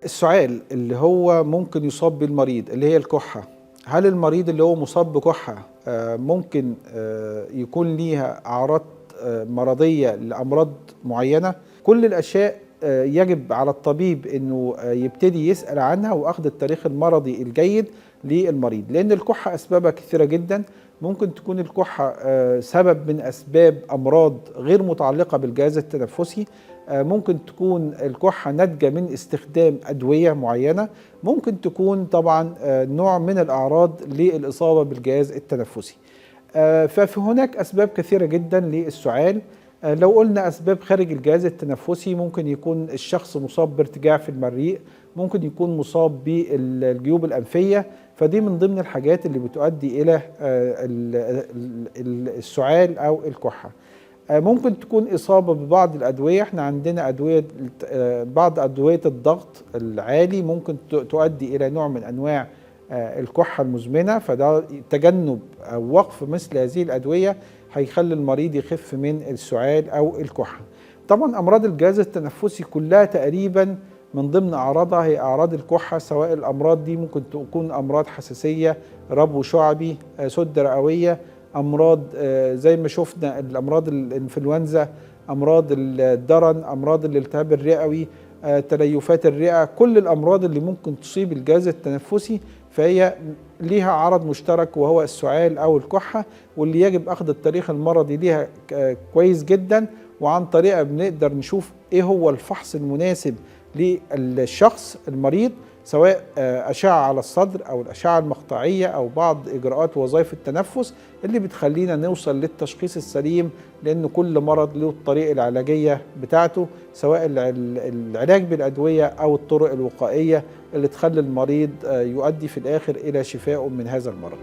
السعال اللي هو ممكن يصاب بيه المريض اللي هي الكحة، هل المريض اللي هو مصاب بكحة ممكن يكون ليها أعراض مرضية لأمراض معينة؟ كل الأشياء يجب على الطبيب إنه يبتدي يسأل عنها وأخذ التاريخ المرضي الجيد للمريض، لأن الكحة أسبابها كثيرة جدا. ممكن تكون الكحة سبب من أسباب أمراض غير متعلقة بالجهاز التنفسي، ممكن تكون الكحة ناتجة من استخدام أدوية معينة، ممكن تكون طبعا نوع من الأعراض للإصابة بالجهاز التنفسي. فهناك أسباب كثيرة جدا للسعال. لو قلنا أسباب خارج الجهاز التنفسي، ممكن يكون الشخص مصاب بارتجاع في المريء، ممكن يكون مصاب بالجيوب الأنفية، فدي من ضمن الحاجات اللي بتؤدي إلى السعال أو الكحة. ممكن تكون إصابة ببعض الأدوية، احنا عندنا أدوية بعض أدوية الضغط العالي ممكن تؤدي إلى نوع من أنواع الكحة المزمنة، فده تجنب أو وقف مثل هذه الأدوية هيخلي المريض يخف من السعال أو الكحة. طبعا أمراض الجهاز التنفسي كلها تقريبا من ضمن أعراضها هي أعراض الكحة، سواء الأمراض دي ممكن تكون أمراض حساسية، ربو شعبي، سدة رئوية، أمراض زي ما شفنا الأمراض الإنفلونزا، أمراض الدرن، أمراض الالتهاب الرئوي، تليفات الرئة. كل الأمراض اللي ممكن تصيب الجهاز التنفسي فهي ليها عرض مشترك وهو السعال أو الكحة، واللي يجب أخذ التاريخ المرضي ليها كويس جدا، وعن طريقة بنقدر نشوف إيه هو الفحص المناسب للشخص المريض، سواء أشعة على الصدر أو الأشعة المقطعية أو بعض إجراءات وظائف التنفس اللي بتخلينا نوصل للتشخيص السليم، لأن كل مرض له الطريقة العلاجية بتاعته، سواء العلاج بالأدوية أو الطرق الوقائية اللي تخلي المريض يؤدي في الآخر إلى شفائه من هذا المرض.